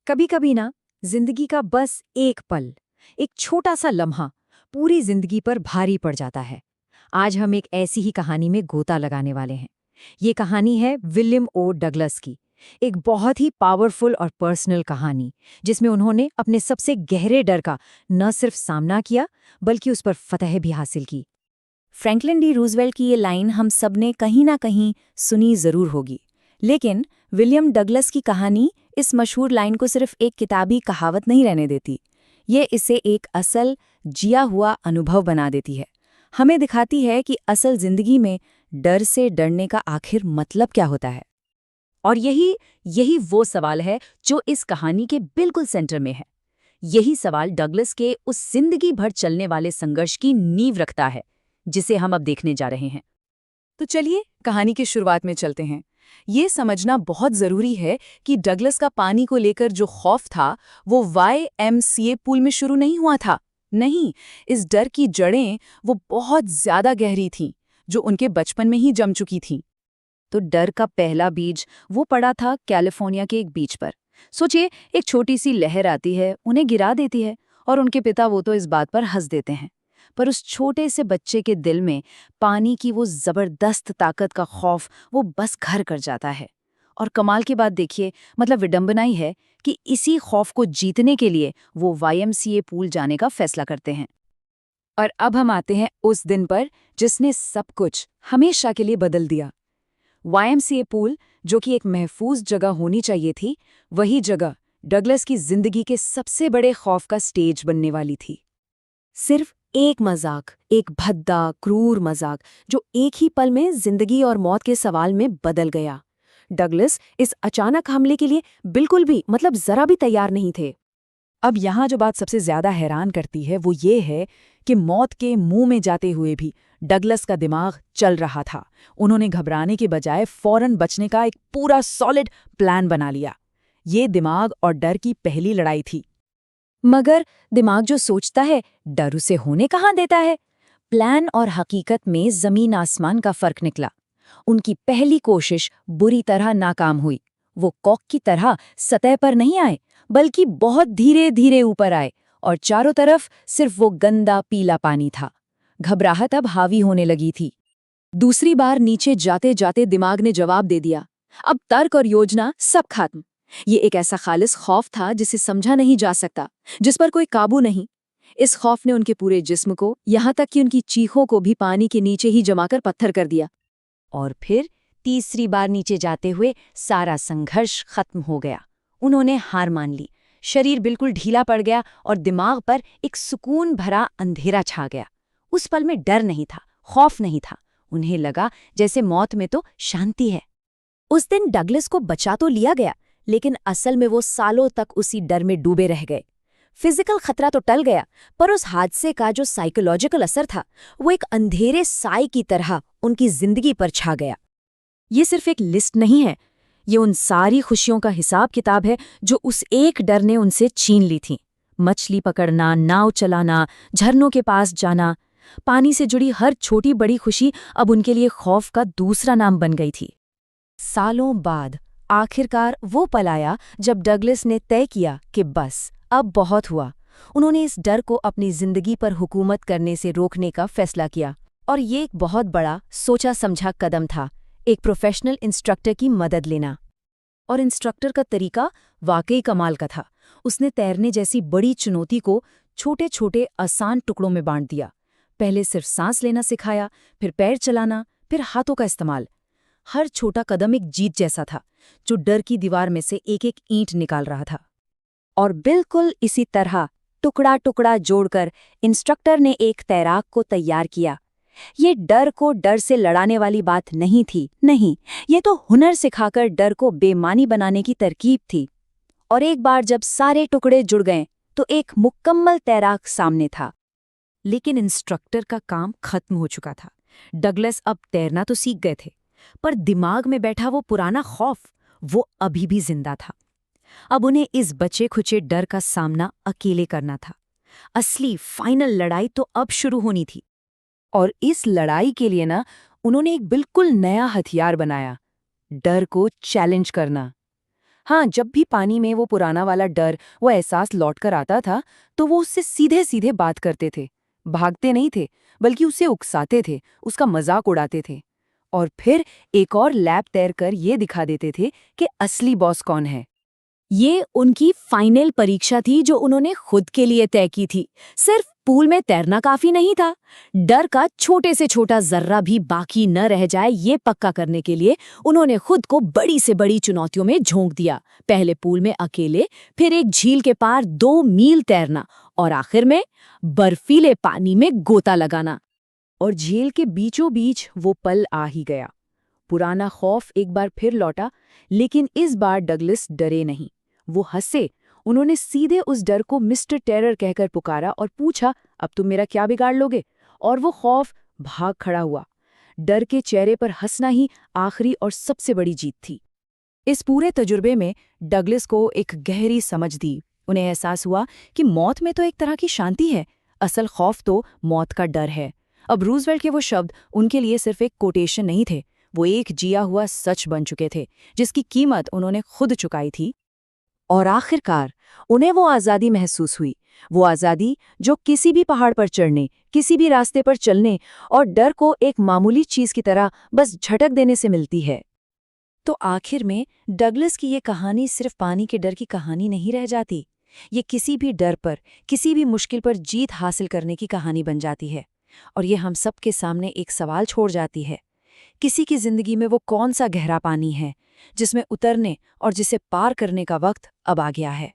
कभी कभी ना जिंदगी का बस एक पल, एक छोटा सा लम्हा पूरी जिंदगी पर भारी पड़ जाता है। आज हम एक ऐसी ही कहानी में गोता लगाने वाले हैं। ये कहानी है विलियम ओ डगलस की, एक बहुत ही पावरफुल और पर्सनल कहानी, जिसमें उन्होंने अपने सबसे गहरे डर का न सिर्फ सामना किया बल्कि उस पर फतह भी हासिल की। फ्रैंकलिन डी रूजवेल्ट की ये लाइन हम सबने कहीं ना कहीं सुनी जरूर होगी, लेकिन विलियम डगलस की कहानी इस मशहूर लाइन को सिर्फ एक किताबी कहावत नहीं रहने देती। ये इसे एक असल जिया हुआ अनुभव बना देती है। हमें दिखाती है कि असल जिंदगी में डर से डरने का आखिर मतलब क्या होता है। और यही यही वो सवाल है जो इस कहानी के बिल्कुल सेंटर में है। यही सवाल डगलस के उस जिंदगी भर चलने वाले संघर्ष की नींव रखता है, जिसे हम अब देखने जा रहे हैं। तो चलिए कहानी की शुरुआत में चलते हैं। ये समझना बहुत जरूरी है कि डगलस का पानी को लेकर जो खौफ था वो YMCA पूल में शुरू नहीं हुआ था। नहीं, इस डर की जड़ें वो बहुत ज्यादा गहरी थीं, जो उनके बचपन में ही जम चुकी थीं। तो डर का पहला बीज वो पड़ा था कैलिफोर्निया के एक बीच पर। सोचिए, एक छोटी सी लहर आती है, उन्हें गिरा देती है, और उनके पिता वो तो इस बात पर हंस देते हैं। पर उस छोटे से बच्चे के दिल में पानी की वो जबरदस्त ताकत का खौफ वो बस घर कर जाता है। और कमाल की बात देखिए, मतलब विडंबना ही है कि इसी खौफ को जीतने के लिए वो YMCA पूल जाने का फैसला करते हैं। और अब हम आते हैं उस दिन पर जिसने सब कुछ हमेशा के लिए बदल दिया। YMCA पूल, जो कि एक महफूज जगह होनी चाहिए थी, वही जगह डगलस की जिंदगी के सबसे बड़े खौफ का स्टेज बनने वाली थी। सिर्फ एक मजाक, एक भद्दा क्रूर मजाक, जो एक ही पल में जिंदगी और मौत के सवाल में बदल गया। डगलस इस अचानक हमले के लिए बिल्कुल भी, मतलब जरा भी तैयार नहीं थे। अब यहाँ जो बात सबसे ज्यादा हैरान करती है वो ये है कि मौत के मुंह में जाते हुए भी डगलस का दिमाग चल रहा था। उन्होंने घबराने के बजाय फौरन बचने का एक पूरा सॉलिड प्लान बना लिया। ये दिमाग और डर की पहली लड़ाई थी। मगर दिमाग जो सोचता है, डर उसे होने कहाँ देता है। प्लान और हकीकत में जमीन आसमान का फर्क निकला। उनकी पहली कोशिश बुरी तरह नाकाम हुई। वो कॉक की तरह सतह पर नहीं आए, बल्कि बहुत धीरे धीरे ऊपर आए, और चारों तरफ सिर्फ वो गंदा पीला पानी था। घबराहट अब हावी होने लगी थी। दूसरी बार नीचे जाते जाते दिमाग ने जवाब दे दिया। अब तर्क और योजना सब खत्म। ये एक ऐसा खालिस खौफ था जिसे समझा नहीं जा सकता, जिस पर कोई काबू नहीं। इस खौफ ने उनके पूरे जिस्म को, यहाँ तक कि उनकी चीखों को भी पानी के नीचे ही जमाकर पत्थर कर दिया। और फिर तीसरी बार नीचे जाते हुए सारा संघर्ष खत्म हो गया। उन्होंने हार मान ली। शरीर बिल्कुल ढीला पड़ गया और दिमाग पर एक सुकून भरा अंधेरा छा गया। उस पल में डर नहीं था, खौफ नहीं था। उन्हें लगा जैसे मौत में तो शांति है। उस दिन डगलस को बचा तो लिया गया, लेकिन असल में वो सालों तक उसी डर में डूबे रह गए। फिजिकल खतरा तो टल गया, पर उस हादसे का जो साइकोलॉजिकल असर था, वो एक अंधेरे साए की तरह उनकी जिंदगी पर छा गया। ये सिर्फ एक लिस्ट नहीं है, ये उन सारी खुशियों का हिसाब किताब है जो उस एक डर ने उनसे छीन ली थी। मछली पकड़ना, नाव चलाना, झरनों के पास जाना, पानी से जुड़ी हर छोटी बड़ी खुशी अब उनके लिए खौफ का दूसरा नाम बन गई थी। सालों बाद आखिरकार वो पल आया जब डगलस ने तय किया कि बस अब बहुत हुआ। उन्होंने इस डर को अपनी जिंदगी पर हुकूमत करने से रोकने का फैसला किया। और ये एक बहुत बड़ा सोचा समझा कदम था, एक प्रोफेशनल इंस्ट्रक्टर की मदद लेना। और इंस्ट्रक्टर का तरीका वाकई कमाल का था। उसने तैरने जैसी बड़ी चुनौती को छोटे छोटे आसान टुकड़ों में बांट दिया। पहले सिर्फ सांस लेना सिखाया, फिर पैर चलाना, फिर हाथों का इस्तेमाल। हर छोटा कदम एक जीत जैसा था, जो डर की दीवार में से एक एक ईंट निकाल रहा था। और बिल्कुल इसी तरह टुकड़ा टुकड़ा जोड़कर इंस्ट्रक्टर ने एक तैराक को तैयार किया। ये डर को डर से लड़ाने वाली बात नहीं थी, नहीं, ये तो हुनर सिखाकर डर को बेमानी बनाने की तरकीब थी। और एक बार जब सारे टुकड़े जुड़ गए तो एक मुकम्मल तैराक सामने था। लेकिन इंस्ट्रक्टर का काम खत्म हो चुका था। डगलस अब तैरना तो सीख गए थे, पर दिमाग में बैठा वो पुराना खौफ, वो अभी भी जिंदा था। अब उन्हें इस बचे खुचे डर का सामना अकेले करना था। असली फाइनल लड़ाई तो अब शुरू होनी थी। और इस लड़ाई के लिए ना, उन्होंने एक बिल्कुल नया हथियार बनाया, डर को चैलेंज करना। हाँ, जब भी पानी में वो पुराना वाला डर, वो एहसास लौट कर आता था, तो वो उससे सीधे सीधे बात करते थे। भागते नहीं थे, बल्कि उसे उकसाते थे, उसका मजाक उड़ाते थे। और फिर एक और लैब तैर कर ये दिखा देते थे कि असली बॉस कौन है। ये उनकी फाइनल परीक्षा थी जो उन्होंने खुद के लिए तय की थी। सिर्फ पूल में तैरना काफी नहीं था, डर का छोटे से छोटा जर्रा भी बाकी न रह जाए ये पक्का करने के लिए उन्होंने खुद को बड़ी से बड़ी चुनौतियों में झोंक दिया। पहले पूल में अकेले, फिर एक झील के पार 2 मील तैरना और आखिर में बर्फीले पानी में गोता लगाना। और झील के बीचों बीच वो पल आ ही गया। पुराना खौफ एक बार फिर लौटा, लेकिन इस बार डगलस डरे नहीं। वो हंसे। उन्होंने सीधे उस डर को मिस्टर टेरर कहकर पुकारा और पूछा, अब तुम मेरा क्या बिगाड़ लोगे? और वो खौफ भाग खड़ा हुआ। डर के चेहरे पर हंसना ही आखिरी और सबसे बड़ी जीत थी। इस पूरे तजुर्बे में डगलस को एक गहरी समझ दी। उन्हें एहसास हुआ कि मौत में तो एक तरह की शांति है, असल खौफ तो मौत का डर है। अब रूजवेल्ट के वो शब्द उनके लिए सिर्फ एक कोटेशन नहीं थे, वो एक जिया हुआ सच बन चुके थे, जिसकी कीमत उन्होंने खुद चुकाई थी। और आखिरकार उन्हें वो आज़ादी महसूस हुई, वो आज़ादी जो किसी भी पहाड़ पर चढ़ने, किसी भी रास्ते पर चलने और डर को एक मामूली चीज़ की तरह बस झटक देने से मिलती है। तो आखिर में डगलस की ये कहानी सिर्फ पानी के डर की कहानी नहीं रह जाती, ये किसी भी डर पर, किसी भी मुश्किल पर जीत हासिल करने की कहानी बन जाती है। और ये हम सब के सामने एक सवाल छोड़ जाती है, किसी की जिंदगी में वो कौन सा गहरा पानी है जिसमें उतरने और जिसे पार करने का वक्त अब आ गया है।